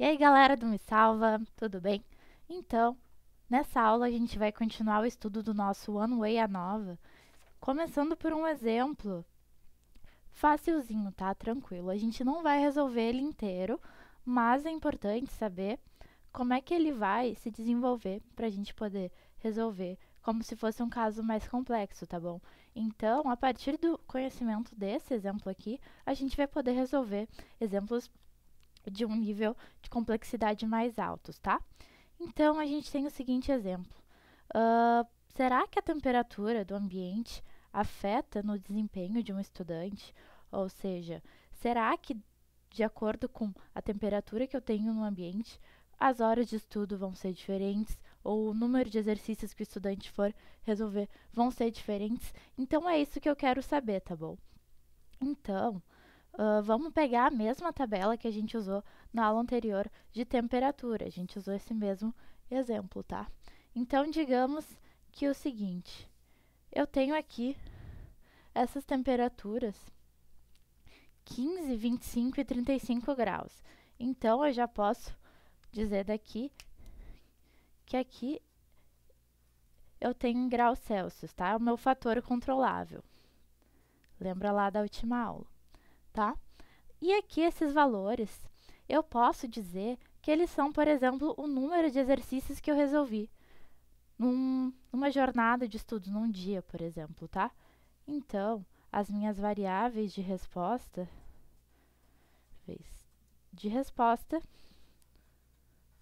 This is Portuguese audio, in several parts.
E aí, galera do Me Salva, tudo bem? Então, nessa aula a gente vai continuar o estudo do nosso One Way à Nova, começando por um exemplo facilzinho, tá? Tranquilo. A gente não vai resolver ele inteiro, mas é importante saber como é que ele vai se desenvolver para a gente poder resolver como se fosse um caso mais complexo, tá bom? Então, a partir do conhecimento desse exemplo aqui, a gente vai poder resolver exemplos de um nível de complexidade mais altos, tá? Então, a gente tem o seguinte exemplo. Será que a temperatura do ambiente afeta no desempenho de um estudante? Ou seja, será que, de acordo com a temperatura que eu tenho no ambiente, as horas de estudo vão ser diferentes? Ou o número de exercícios que o estudante for resolver vão ser diferentes? Então, é isso que eu quero saber, tá bom? Então, vamos pegar a mesma tabela que a gente usou na aula anterior de temperatura. A gente usou esse mesmo exemplo, tá? Então, digamos que o seguinte, eu tenho aqui essas temperaturas 15, 25 e 35 graus. Então, eu já posso dizer daqui que aqui eu tenho em graus Celsius, tá? É o meu fator controlável. Lembra lá da última aula, tá? E aqui esses valores, eu posso dizer que eles são, por exemplo, o número de exercícios que eu resolvi numa jornada de estudo, num dia, por exemplo, tá? Então, as minhas variáveis de resposta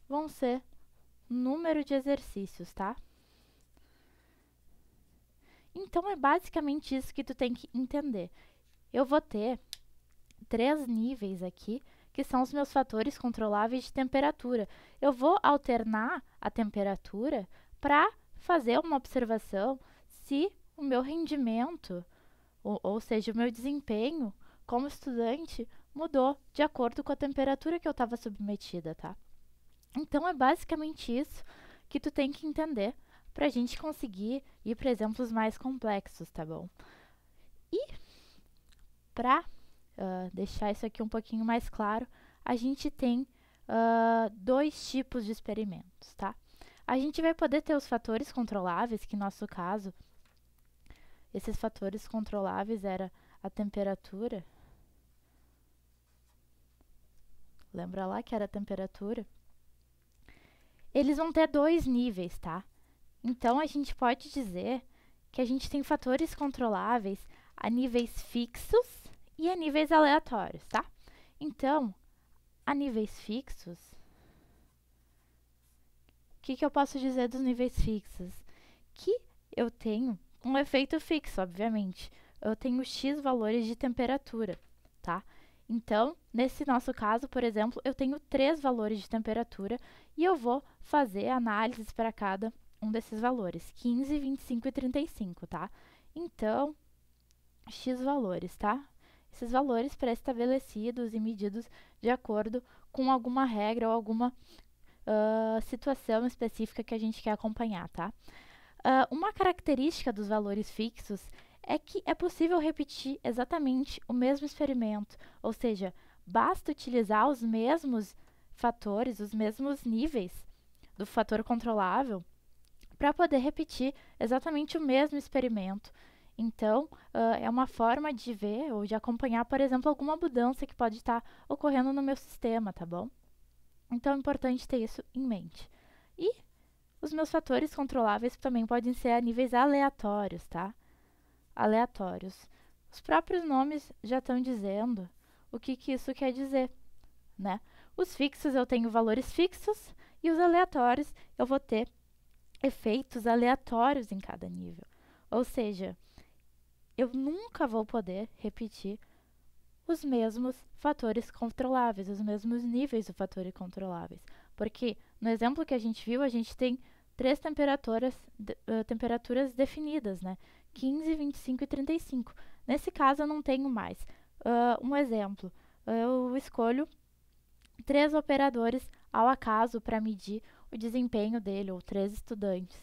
vão ser número de exercícios, tá? Então, é basicamente isso que tu tem que entender. Eu vou ter 3 níveis aqui, que são os meus fatores controláveis de temperatura. Eu vou alternar a temperatura para fazer uma observação se o meu rendimento, ou seja, o meu desempenho como estudante mudou de acordo com a temperatura que eu estava submetida, tá? Então, é basicamente isso que tu tem que entender para a gente conseguir ir para exemplos mais complexos, tá bom? E para deixar isso aqui um pouquinho mais claro, a gente tem dois tipos de experimentos, tá? A gente vai poder ter os fatores controláveis, que no nosso caso, esses fatores controláveis era a temperatura. Lembra lá que era a temperatura? Eles vão ter 2 níveis, tá? Então, a gente pode dizer que a gente tem fatores controláveis a níveis fixos e a níveis aleatórios, tá? Então, a níveis fixos, o que eu posso dizer dos níveis fixos? Que eu tenho um efeito fixo, obviamente. Eu tenho X valores de temperatura, tá? Então, nesse nosso caso, por exemplo, eu tenho 3 valores de temperatura e eu vou fazer análises para cada um desses valores, 15, 25 e 35, tá? Então, X valores, tá? Esses valores pré-estabelecidos e medidos de acordo com alguma regra ou alguma situação específica que a gente quer acompanhar, tá? Uma característica dos valores fixos é que é possível repetir exatamente o mesmo experimento, ou seja, basta utilizar os mesmos fatores, os mesmos níveis do fator controlável para poder repetir exatamente o mesmo experimento. Então, é uma forma de ver ou de acompanhar, por exemplo, alguma mudança que pode estar ocorrendo no meu sistema, tá bom? Então, é importante ter isso em mente. E os meus fatores controláveis também podem ser a níveis aleatórios, tá? Aleatórios. Os próprios nomes já estão dizendo o que isso quer dizer, né? Os fixos eu tenho valores fixos e os aleatórios eu vou ter efeitos aleatórios em cada nível. Ou seja, eu nunca vou poder repetir os mesmos fatores controláveis, os mesmos níveis de fatores controláveis. Porque no exemplo que a gente viu, a gente tem 3 temperaturas definidas, né? 15, 25 e 35. Nesse caso, eu não tenho mais. Um exemplo, eu escolho 3 operadores ao acaso para medir o desempenho dele, ou 3 estudantes,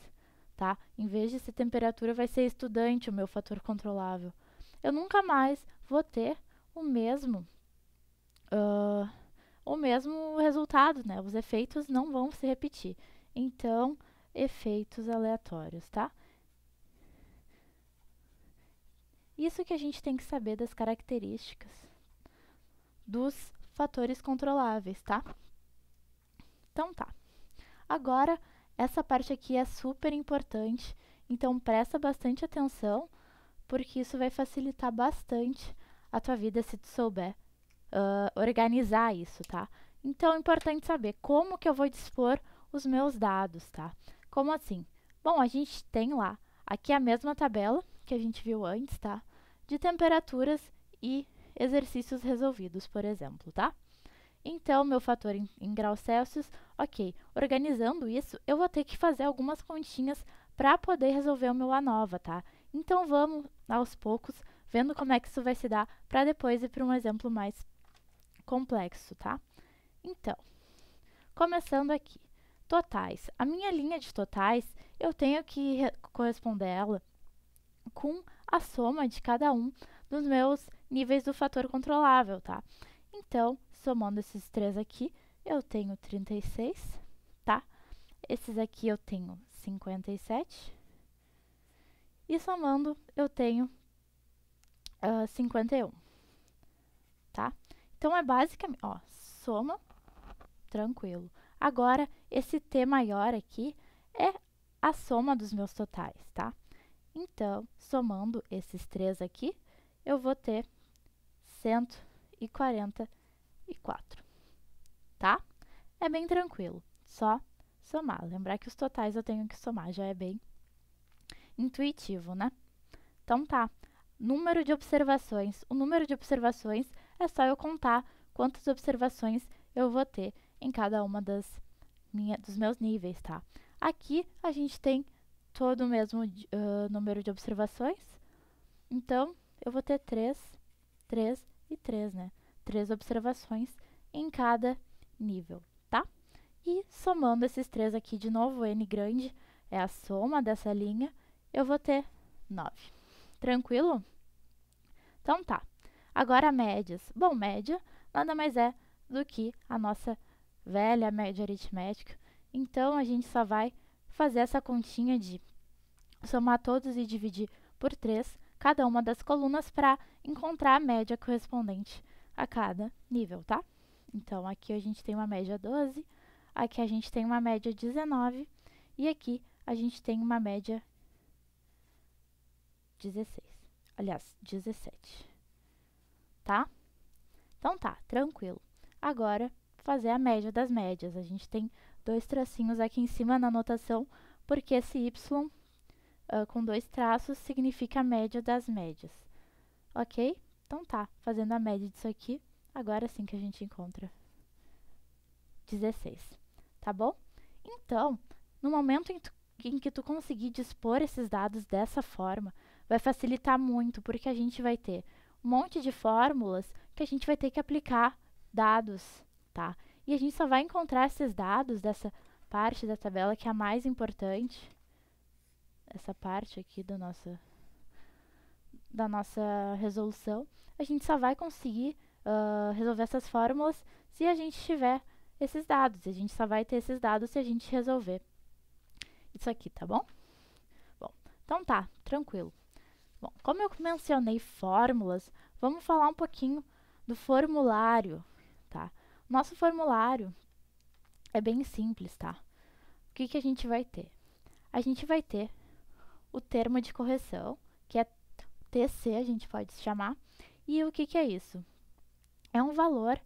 tá? Em vez de ser temperatura, vai ser estudante o meu fator controlável. Eu nunca mais vou ter o mesmo, o mesmo resultado, né? Os efeitos não vão se repetir. Então, efeitos aleatórios, tá? Isso que a gente tem que saber das características dos fatores controláveis, tá? Então tá. Agora, essa parte aqui é super importante, então presta bastante atenção, porque isso vai facilitar bastante a tua vida se tu souber organizar isso, tá? Então é importante saber como que eu vou dispor os meus dados, tá? Como assim? Bom, a gente tem lá, aqui a mesma tabela que a gente viu antes, tá? De temperaturas e exercícios resolvidos, por exemplo, tá? Então, meu fator em graus Celsius, ok. Organizando isso, eu vou ter que fazer algumas continhas para poder resolver o meu ANOVA, tá? Então, vamos aos poucos, vendo como é que isso vai se dar, para depois ir para um exemplo mais complexo, tá? Então, começando aqui. Totais. A minha linha de totais, eu tenho que corresponder ela com a soma de cada um dos meus níveis do fator controlável, tá? Então, somando esses três aqui, eu tenho 36, tá? Esses aqui eu tenho 57. E somando, eu tenho 51, tá? Então, é basicamente, ó, soma, tranquilo. Agora, esse T maior aqui é a soma dos meus totais, tá? Então, somando esses três aqui, eu vou ter 144, tá? É bem tranquilo, só somar. Lembrar que os totais eu tenho que somar, já é bem intuitivo, né? Então tá, número de observações. O número de observações é só eu contar quantas observações eu vou ter em cada uma dos meus níveis, tá? Aqui a gente tem todo o mesmo número de observações, então eu vou ter 3, 3 e 3, né? 3 observações em cada nível, tá? E somando esses três aqui de novo, n grande é a soma dessa linha, eu vou ter 9. Tranquilo? Então tá. Agora médias. Bom, média nada mais é do que a nossa velha média aritmética. Então, a gente só vai fazer essa continha de somar todos e dividir por 3 cada uma das colunas para encontrar a média correspondente a cada nível, tá? Então, aqui a gente tem uma média 12, aqui a gente tem uma média 19 e aqui a gente tem uma média 16. Aliás, 17. Tá? Então tá, tranquilo. Agora, fazer a média das médias. A gente tem 2 tracinhos aqui em cima na anotação, porque esse y com 2 traços significa a média das médias. Ok? Então tá, fazendo a média disso aqui, agora sim que a gente encontra 16. Tá bom? Então, no momento em que tu conseguir dispor esses dados dessa forma, vai facilitar muito, porque a gente vai ter um monte de fórmulas que a gente vai ter que aplicar dados, tá? E a gente só vai encontrar esses dados dessa parte da tabela que é a mais importante, essa parte aqui da nossa resolução, a gente só vai conseguir resolver essas fórmulas se a gente tiver esses dados. A gente só vai ter esses dados se a gente resolver isso aqui, tá bom? Bom, então tá, tranquilo. Bom, como eu mencionei fórmulas, vamos falar um pouquinho do formulário, tá? Nosso formulário é bem simples, tá? O que que a gente vai ter? A gente vai ter o termo de correção, que é TC, a gente pode chamar. E o que que é isso? É um valor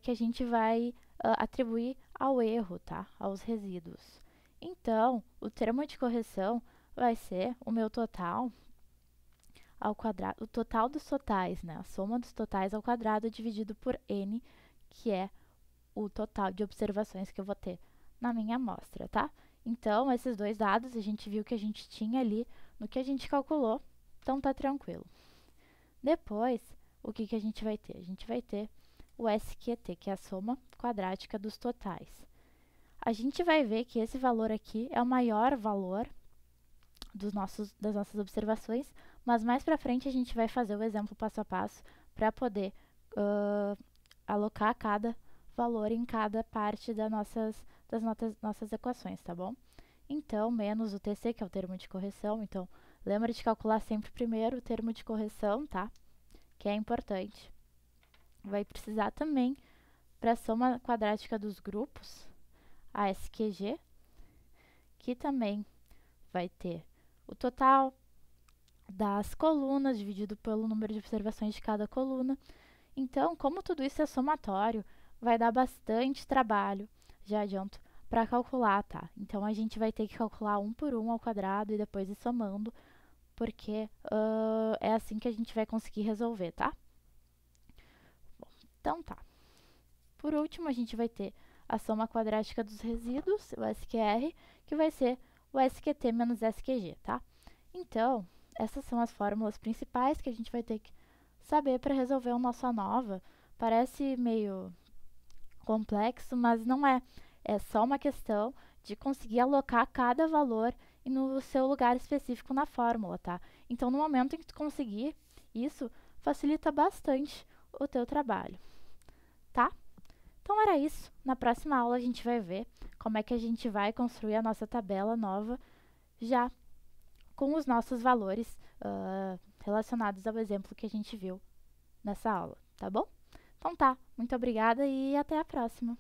que a gente vai atribuir ao erro, tá? Aos resíduos. Então, o termo de correção vai ser o meu total ao quadrado, o total dos totais, né? A soma dos totais ao quadrado dividido por n, que é o total de observações que eu vou ter na minha amostra, tá? Então, esses dois dados, a gente viu que a gente tinha ali no que a gente calculou, então tá tranquilo. Depois, o que que a gente vai ter? A gente vai ter o SQT, que é a soma quadrática dos totais. A gente vai ver que esse valor aqui é o maior valor das nossas observações, mas mais para frente a gente vai fazer o exemplo passo a passo para poder alocar cada valor em cada parte das nossas equações, tá bom? Então, menos o TC, que é o termo de correção. Então, lembra de calcular sempre primeiro o termo de correção, tá? Que é importante. Vai precisar também, para a soma quadrática dos grupos, a SQG, que também vai ter o total das colunas dividido pelo número de observações de cada coluna. Então, como tudo isso é somatório, vai dar bastante trabalho, já adianto, para calcular, tá? Então, a gente vai ter que calcular 1 por 1 ao quadrado e depois ir somando, porque é assim que a gente vai conseguir resolver, tá? Bom, então tá. Por último, a gente vai ter a soma quadrática dos resíduos, o SQR, que vai ser o SQT menos SQG, tá? Então, essas são as fórmulas principais que a gente vai ter que saber para resolver o nosso ANOVA. Parece meio complexo, mas não é. É só uma questão de conseguir alocar cada valor no seu lugar específico na fórmula, tá? Então, no momento em que tu conseguir isso, facilita bastante o teu trabalho, tá? Então, era isso. Na próxima aula, a gente vai ver como é que a gente vai construir a nossa tabela nova já com os nossos valores relacionados ao exemplo que a gente viu nessa aula, tá bom? Então tá, muito obrigada e até a próxima!